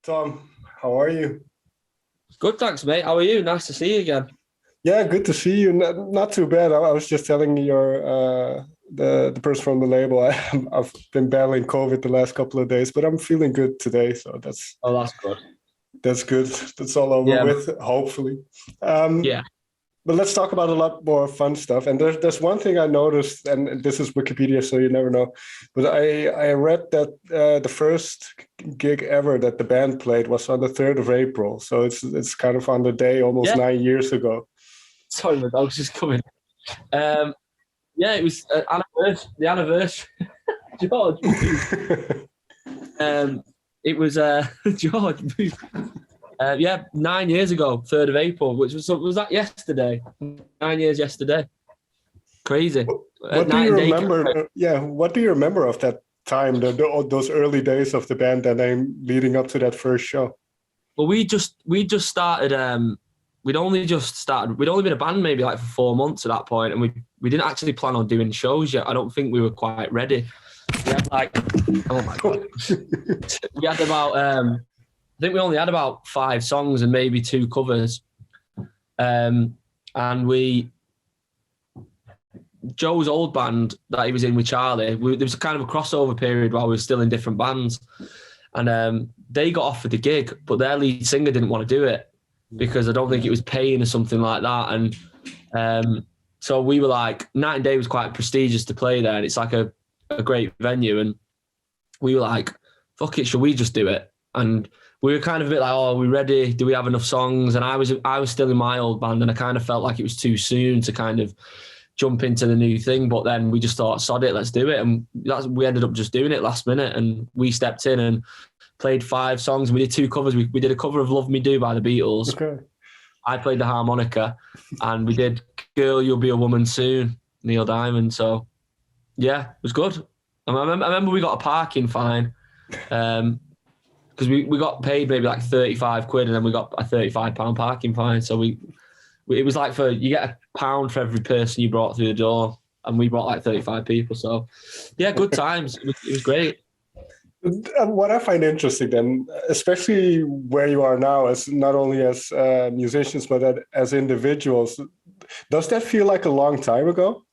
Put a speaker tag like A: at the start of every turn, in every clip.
A: Tom, how are you?
B: Good, thanks, mate. How are you? Nice to see you again.
A: Yeah, good to see you. Not too bad. I was just telling your the person from the label. I've been battling COVID the last couple of days, but I'm feeling good today. So
B: Oh, that's good.
A: that's good. That's all over
B: Yeah,
A: with, hopefully. Um,
B: yeah.
A: but let's talk about a lot more fun stuff. And there's one thing I noticed, and this is Wikipedia, so you never know. But I read that the first gig ever that the band played was on the 3rd of April. So it's kind of on the day almost
B: Yeah.
A: 9 years ago.
B: Sorry, my dog's just coming. Yeah, it was the anniversary. George. It was George. Yeah, 9 years ago, 3rd of April, which was that yesterday? 9 years yesterday. Crazy.
A: What do you remember? Yeah, what do you remember of that time, those early days of the band, and then leading up to that first show?
B: Well, we just started. We'd only just started. We'd only been a band maybe like for 4 months at that point, and we didn't actually plan on doing shows yet. I don't think we were quite ready. We had oh my god, we had about. I think we only had about 5 songs and maybe 2 covers, and Joe's old band that he was in with Charlie. There was a kind of a crossover period while we were still in different bands, and they got offered the gig, but their lead singer didn't want to do it because I don't think it was paying or something like that. And so we were like, Night and Day was quite prestigious to play there, and it's like a great venue, and we were like, fuck it, shall we just do it? And we were kind of a bit like, oh, are we ready? Do we have enough songs? And I was still in my old band, and I kind of felt like it was too soon to kind of jump into the new thing. But then we just thought, sod it, let's do it. And we ended up just doing it last minute, and we stepped in and played 5 songs. We did 2 covers. We did a cover of Love Me Do by the Beatles.
A: Okay.
B: I played the harmonica, and we did Girl, You'll Be a Woman Soon, Neil Diamond. So, yeah, it was good. I remember we got a parking fine because we got paid maybe like 35 quid, and then we got a £35 parking fine. So it was like you get £1 for every person you brought through the door, and we brought like 35 people. So, yeah, good times. It was great.
A: What I find interesting then, especially where you are now, as not only as musicians but as individuals, does that feel like a long time ago?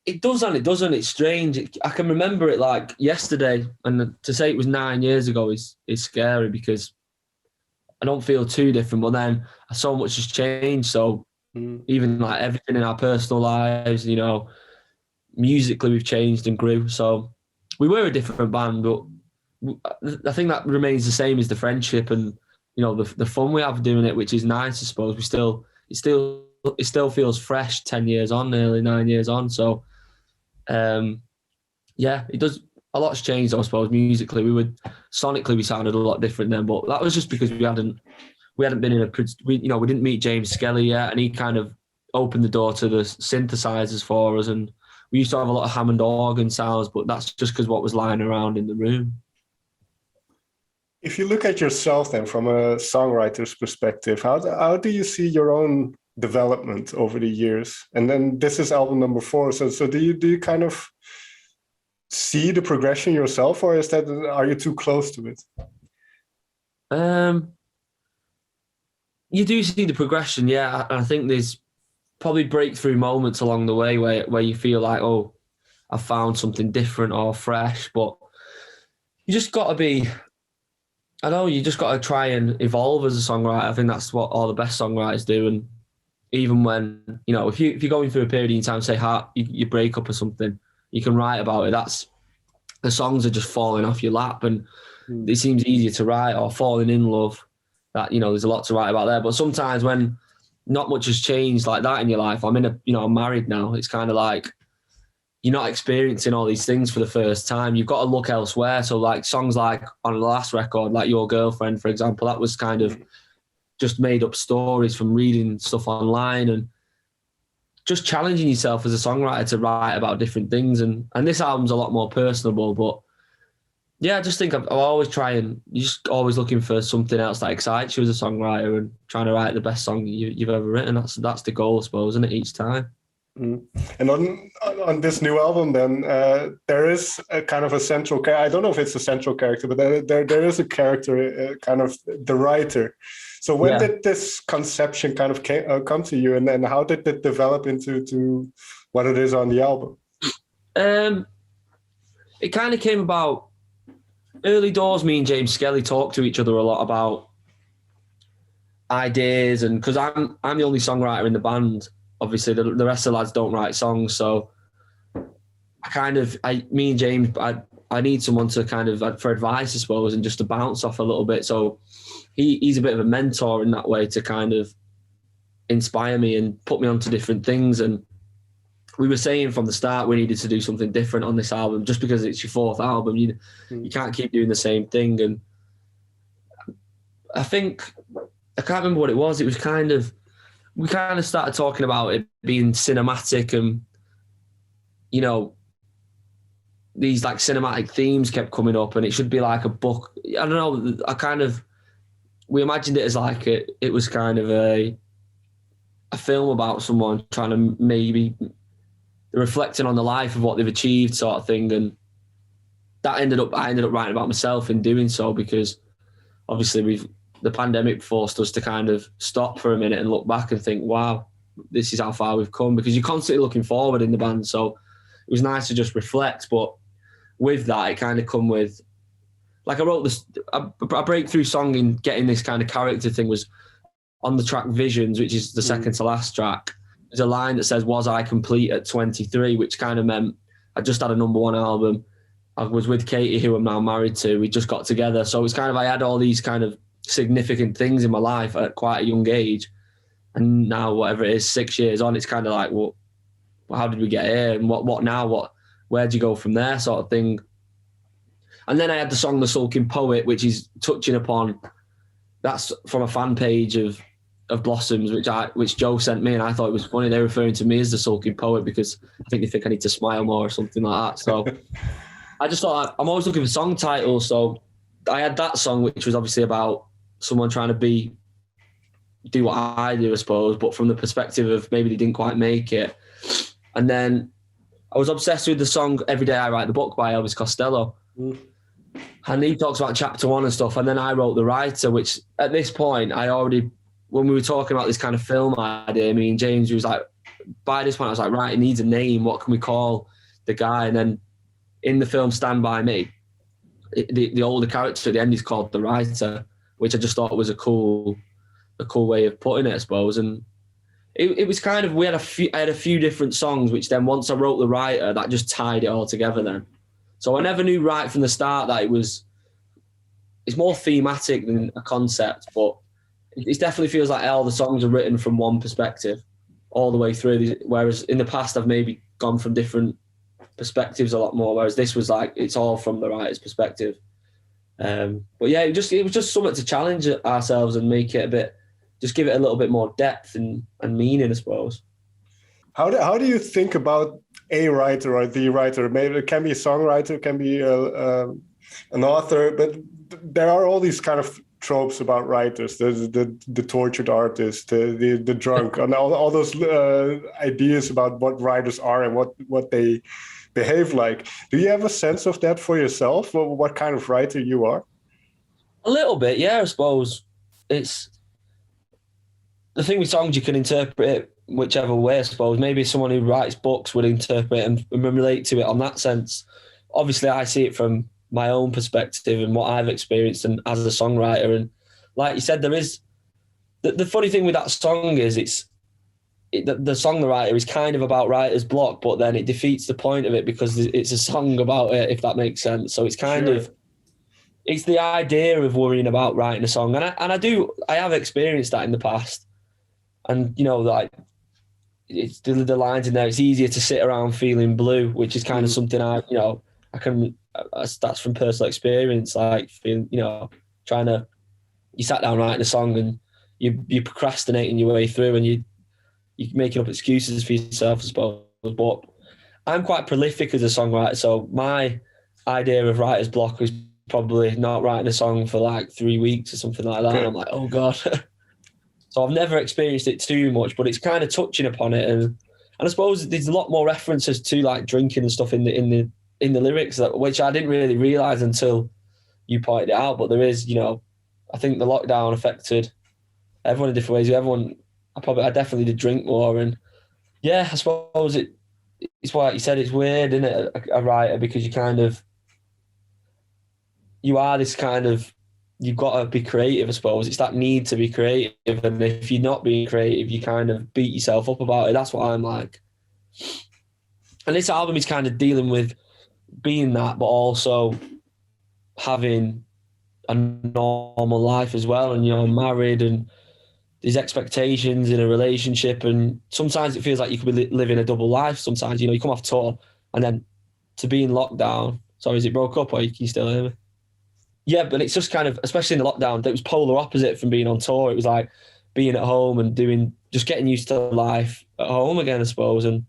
B: It does and it doesn't. It's strange. I can remember it like yesterday, and to say it was 9 years ago is scary because I don't feel too different. But then so much has changed. So even like everything in our personal lives, musically we've changed and grew. So we were a different band, but I think that remains the same as the friendship and the fun we have doing it, which is nice. I suppose it still feels fresh 10 years on, nearly 9 years on. So yeah, it does. A lot's changed, I suppose. Musically, sonically we sounded a lot different then, but that was just because we hadn't been in we didn't meet James Skelly yet, and he kind of opened the door to the synthesizers for us, and we used to have a lot of Hammond organ sounds, but that's just because what was lying around in the room.
A: If you look at yourself then from a songwriter's perspective, how do you see your own development over the years? And then this is album number 4. So do you kind of see the progression yourself, or are you too close to it?
B: You do see the progression, yeah. I think there's probably breakthrough moments along the way where you feel like, oh, I found something different or fresh, but you just got to be, you just got to try and evolve as a songwriter. I think that's what all the best songwriters do. And even when, if you're going through a period in time, say you break up or something, you can write about it. The songs are just falling off your lap, and it seems easier to write, or falling in love. That, there's a lot to write about there. But sometimes when not much has changed like that in your life, I'm married now. It's kind of like you're not experiencing all these things for the first time. You've got to look elsewhere. So like songs like on the last record, like Your Girlfriend, for example, that was kind of just made up stories from reading stuff online and just challenging yourself as a songwriter to write about different things. And this album's a lot more personable, but yeah, I just think I'll always try, and you're just always looking for something else that excites you as a songwriter and trying to write the best song you've ever written. That's the goal, I suppose, isn't it, each time?
A: Mm. And on this new album, then there is a kind of a central. I don't know if it's a central character, but there is a character, kind of the writer. So when did this conception kind of come to you, and how did it develop into what it is on the album?
B: It kind of came about early doors. Me and James Skelly talked to each other a lot about ideas, and because I'm the only songwriter in the band. Obviously, the rest of the lads don't write songs, so me and James, I need someone to kind of, for advice, I suppose, and just to bounce off a little bit. So he's a bit of a mentor in that way to kind of inspire me and put me onto different things. And we were saying from the start we needed to do something different on this album, just because it's your fourth album. You can't keep doing the same thing. And I can't remember what it was. It was we kind of started talking about it being cinematic, and, you know, these like cinematic themes kept coming up, and it should be like a book. I don't know. We imagined it as like it was kind of a film about someone trying to maybe reflecting on the life of what they've achieved, sort of thing. And I ended up writing about myself in doing so, because obviously the pandemic forced us to kind of stop for a minute and look back and think, wow, this is how far we've come, because you're constantly looking forward in the band. So it was nice to just reflect. But with that, it kind of come with, like, I wrote this, a breakthrough song in getting this kind of character thing was on the track Visions, which is the second to last track. There's a line that says, was I complete at 23, which kind of meant I just had a #1 album. I was with Katie, who I'm now married to. We just got together. So it's kind of, I had all these kind of significant things in my life at quite a young age, and now, whatever it is, 6 years on, it's kind of like, well, how did we get here, and what now, where'd you go from there, sort of thing. And then I had the song The Sulking Poet, which is touching upon, that's from a fan page of Blossoms, which Joe sent me, and I thought it was funny. They're referring to me as the Sulking Poet because I think they think I need to smile more or something like that. So I just thought, I'm always looking for song titles, so I had that song, which was obviously about someone trying to do what I do, I suppose, but from the perspective of maybe they didn't quite make it. And then I was obsessed with the song Every Day I Write the Book by Elvis Costello. And he talks about chapter 1 and stuff. And then I wrote The Writer, which at this point, when we were talking about this kind of film idea, me and James, was like, by this point, I was like, right, it needs a name. What can we call the guy? And then in the film Stand By Me, the older character at the end is called The Writer, which I just thought was a cool way of putting it, I suppose. And it was kind of, I had a few different songs, which then once I wrote The Writer, that just tied it all together then. So I never knew right from the start that it's more thematic than a concept, but it definitely feels like all the songs are written from one perspective all the way through. Whereas in the past, I've maybe gone from different perspectives a lot more, whereas this was like, it's all from the writer's perspective. But yeah, it was just something to challenge ourselves and make it just give it a little bit more depth and meaning, I suppose.
A: How do you think about a writer or the writer? Maybe it can be a songwriter, it can be an author, but there are all these kind of tropes about writers, the tortured artist, the drunk, and all those ideas about what writers are and what they behave like. Do you have a sense of that for yourself? What kind of writer you are?
B: A little bit, yeah, I suppose. It's the thing with songs, you can interpret it whichever way, I suppose. Maybe someone who writes books would interpret it and relate to it on that sense. Obviously, I see it from my own perspective and what I've experienced and as a songwriter. And like you said, there is the funny thing with that song is the song The Writer is kind of about writer's block, but then it defeats the point of it because it's a song about it, if that makes sense. So it's kind of, it's the idea of worrying about writing a song. And I have experienced that in the past. And, you know, like, it's the lines in there, it's easier to sit around feeling blue, which is kind of something that's from personal experience, like feeling, you know, you sat down writing a song and you're procrastinating your way through and you're making up excuses for yourself, I suppose. But I'm quite prolific as a songwriter, so my idea of writer's block is probably not writing a song for like 3 weeks or something like that. And I'm like, oh God. So I've never experienced it too much, but it's kind of touching upon it. And And I suppose there's a lot more references to like drinking and stuff in the lyrics, which I didn't really realise until you pointed it out. But there is, I think the lockdown affected everyone in different ways. I definitely did drink more, and yeah, I suppose it's why you said it's weird, isn't it, a writer, because you are this kind of, you've got to be creative, I suppose. It's that need to be creative, and if you're not being creative, you kind of beat yourself up about it. That's what I'm like. And this album is kind of dealing with being that, but also having a normal life as well, and married, and these expectations in a relationship, and sometimes it feels like you could be living a double life. Sometimes, you come off tour, and then to be in lockdown. Sorry, is it broke up, or can you still hear me? Yeah, but it's just kind of, especially in the lockdown, it was polar opposite from being on tour. It was like being at home and just getting used to life at home again, I suppose. And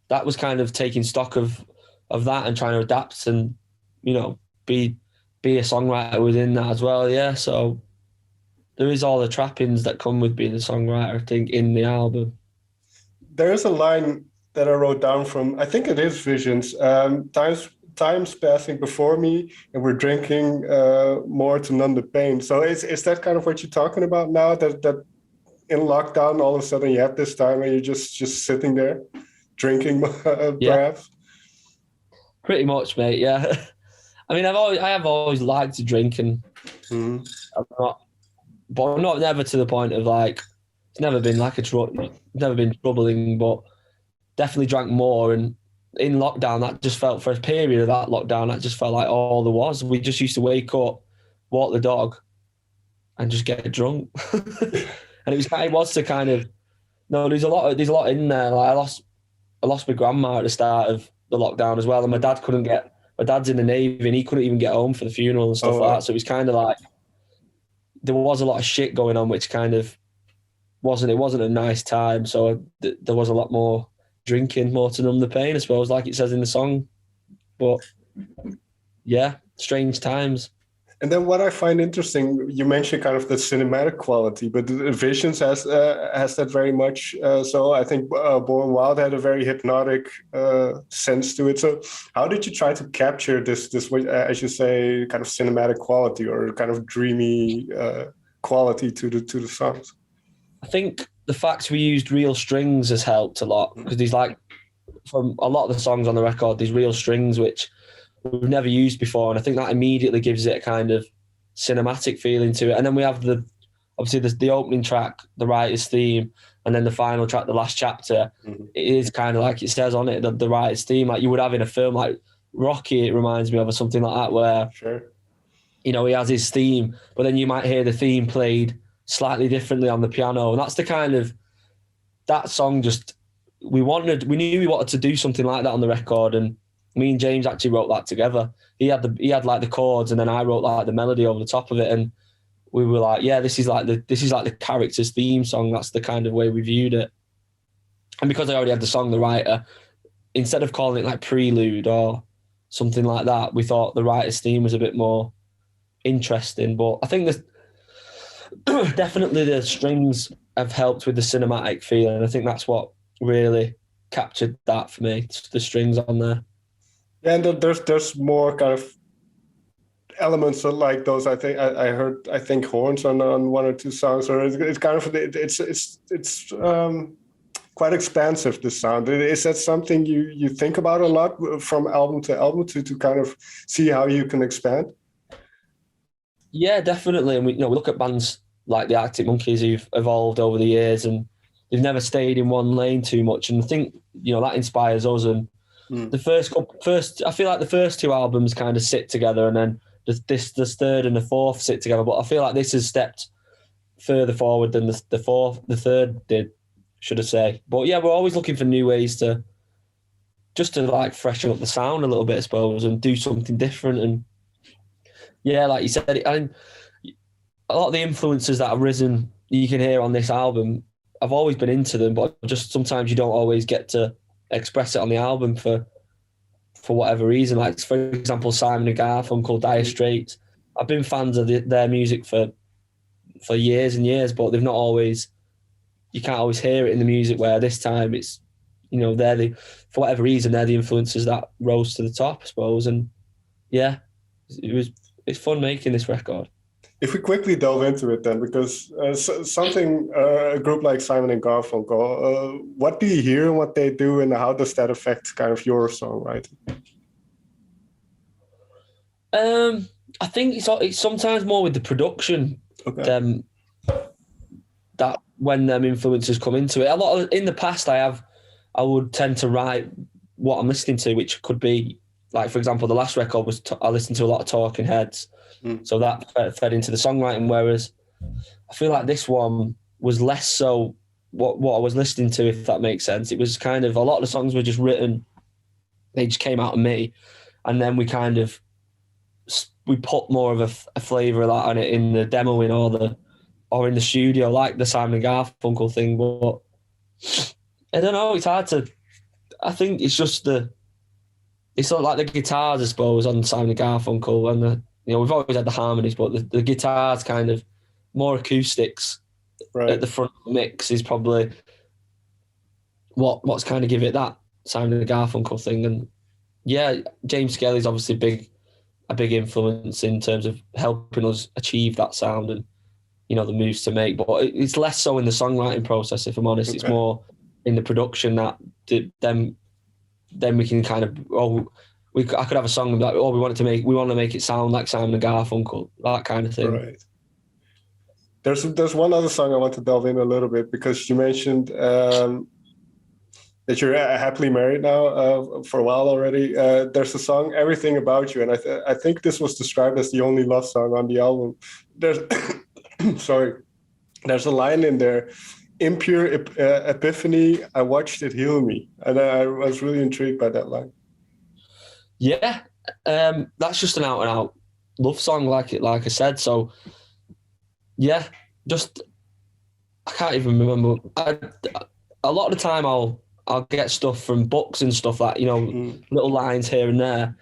B: that was kind of taking stock of that and trying to adapt and, be a songwriter within that as well. Yeah, so there is all the trappings that come with being a songwriter, I think, in the album.
A: There is a line that I wrote down from, I think it is Visions. Time's passing before me, and we're drinking more to numb the pain. So is that kind of what you're talking about now? That in lockdown, all of a sudden you have this time and you're just sitting there drinking, perhaps?
B: Pretty much, mate. Yeah. I mean, I have always liked to drink, and I'm never to the point of like, it's never been like never been troubling, but definitely drank more. And in lockdown, that just felt, for a period of that lockdown, that just felt like all there was. We just used to wake up, walk the dog, and just get drunk. And it was to kind of, no, there's a lot in there. Like I lost my grandma at the start of the lockdown as well, and my dad's in the Navy, and he couldn't even get home for the funeral and stuff like that. So it was kind of like, there was a lot of shit going on, which kind of wasn't a nice time. So there was a lot more drinking, more to numb the pain, I suppose, like it says in the song. But yeah, strange times.
A: And then what I find interesting, you mentioned kind of the cinematic quality, but the Visions has that very much. So I think Born Wild had a very hypnotic sense to it. So how did you try to capture this, as you say, kind of cinematic quality or kind of dreamy quality to the songs?
B: I think the fact we used real strings has helped a lot, because there's like, from a lot of the songs on the record, there's real strings which we've never used before, and I think that immediately gives it a kind of cinematic feeling to it. And then we have obviously the opening track, the writer's theme, and then the final track, the last chapter. It is kind of like it says on it, the writer's theme, like you would have in a film like Rocky. It reminds me of, or something like that, where he has his theme, but then you might hear the theme played slightly differently on the piano, and that's the kind of, that song just, we knew we wanted to do something like that on the record, and me and James actually wrote that together. He had like the chords, and then I wrote like the melody over the top of it, and we were like, yeah, this is like the character's theme song. That's the kind of way we viewed it. And because I already had the song, The Writer, instead of calling it like Prelude or something like that, we thought the writer's theme was a bit more interesting. But I think definitely the strings have helped with the cinematic feeling. I think that's what really captured that for me, the strings on there.
A: Yeah, and there's more kind of elements like those. I think horns on one or two songs, or it's kind of it's quite expansive, the sound. Is that something you think about a lot from album to album to kind of see how you can expand?
B: Yeah, definitely. And we look at bands like the Arctic Monkeys who've evolved over the years, and they've never stayed in one lane too much. And I think that inspires us. And the first, I feel like the first two albums kind of sit together, and then the third and the fourth sit together. But I feel like this has stepped further forward than the third did, should I say. But yeah, we're always looking for new ways to like freshen up the sound a little bit, I suppose, and do something different. And yeah, like you said, a lot of the influences that have risen, you can hear on this album, I've always been into them, but just sometimes you don't always get to express it on the album for whatever reason. Like, for example, Simon and Garfunkel, Dire Straits. I've been fans of their music for years and years, but they've not always, you can't always hear it in the music, where this time it's, you know, for whatever reason, they're the influences that rose to the top, I suppose. And yeah, it's fun making this record.
A: If we quickly delve into it then, because a group like Simon and Garfunkel, what do you hear in what they do, and how does that affect kind of your songwriting?
B: I think it's sometimes more with the production.
A: Okay.
B: That when them influences come into it. In the past, I would tend to write what I'm listening to, which could be, like, for example, the last record I listened to a lot of Talking Heads, so that fed into the songwriting. Whereas I feel like this one was less so what I was listening to, if that makes sense. It was kind of, a lot of the songs were just written, they just came out of me, and then we put more of a flavour of that on it in the demoing or in the studio, like the Simon and Garfunkel thing. But I don't know, it's hard to. I think it's just it's not like the guitars, I suppose, on Simon and Garfunkel, and we've always had the harmonies, but the guitars kind of more acoustics at the front of the mix is probably what's kind of give it that Simon and Garfunkel thing. And yeah, James Skelly's obviously a big influence in terms of helping us achieve that sound and, the moves to make. But it's less so in the songwriting process, if I'm honest. Okay. It's more in the production that then we can kind of, I could have a song like, we want to make it sound like Simon and Garfunkel, that kind of thing.
A: Right. There's one other song I want to delve in a little bit, because you mentioned that you're happily married now for a while already. There's a song, Everything About You, and I think this was described as the only love song on the album. There's a line in there, impure epiphany, I watched it heal me. And I was really intrigued by that line.
B: Yeah, that's just an out-and-out love song, like I said. So, yeah, just, I can't even remember. A lot of the time I'll get stuff from books and stuff, like, little lines here and there.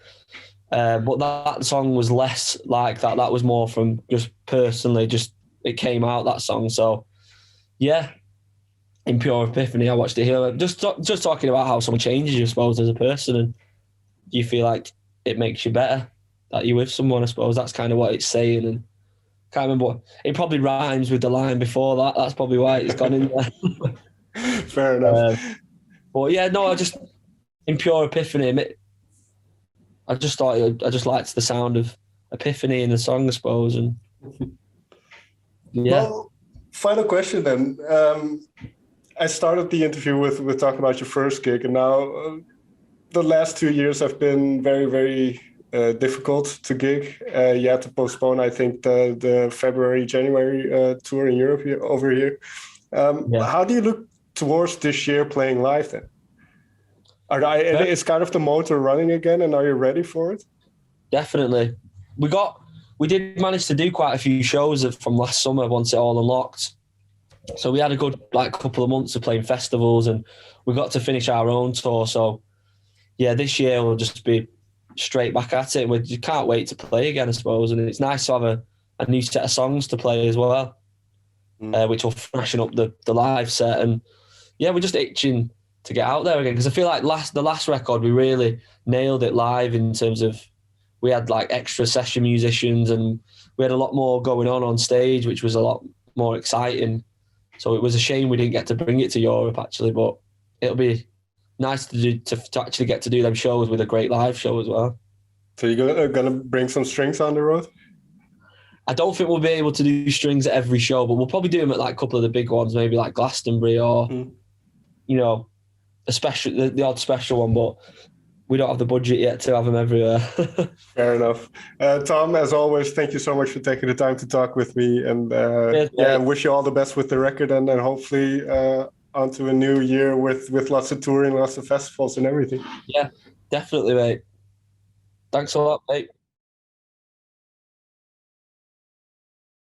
B: But that song was less like that. That was more from just personally, it came out, that song. So, yeah, in pure epiphany, I watched it here. Just talking about how someone changes you, I suppose, as a person, and you feel like it makes you better, that you're with someone, I suppose. That's kind of what it's saying. And can't remember what, it probably rhymes with the line before that. That's probably why it's gone in there.
A: Fair enough.
B: But yeah, no, I just, in pure epiphany, I just liked the sound of epiphany in the song, I suppose. And yeah.
A: Well, final question then. I started the interview with talking about your first gig, and now the last 2 years have been very, very difficult to gig. You had to postpone, I think, the February-January tour in Europe over here. How do you look towards this year playing live then? Is kind of the motor running again, and are you ready for it?
B: Definitely. We did manage to do quite a few shows from last summer once it all unlocked. So we had a good couple of months of playing festivals, and we got to finish our own tour. So yeah, this year we'll just be straight back at it. We can't wait to play again, I suppose. And it's nice to have a new set of songs to play as well, which will freshen up the live set. And yeah, we're just itching to get out there again, because I feel like the last record we really nailed it live, in terms of we had extra session musicians, and we had a lot more going on stage, which was a lot more exciting. So it was a shame we didn't get to bring it to Europe, actually, but it'll be nice to actually get to do them shows with a great live show as well.
A: So you're gonna bring some strings on the road?
B: I don't think we'll be able to do strings at every show, but we'll probably do them at a couple of the big ones, maybe like Glastonbury or the odd special one. But we don't have the budget yet to have them everywhere.
A: Fair enough. Tom, as always, thank you so much for taking the time to talk with me. And wish you all the best with the record, and then hopefully onto a new year with lots of touring, lots of festivals and everything.
B: Yeah, definitely, mate. Thanks a lot, mate.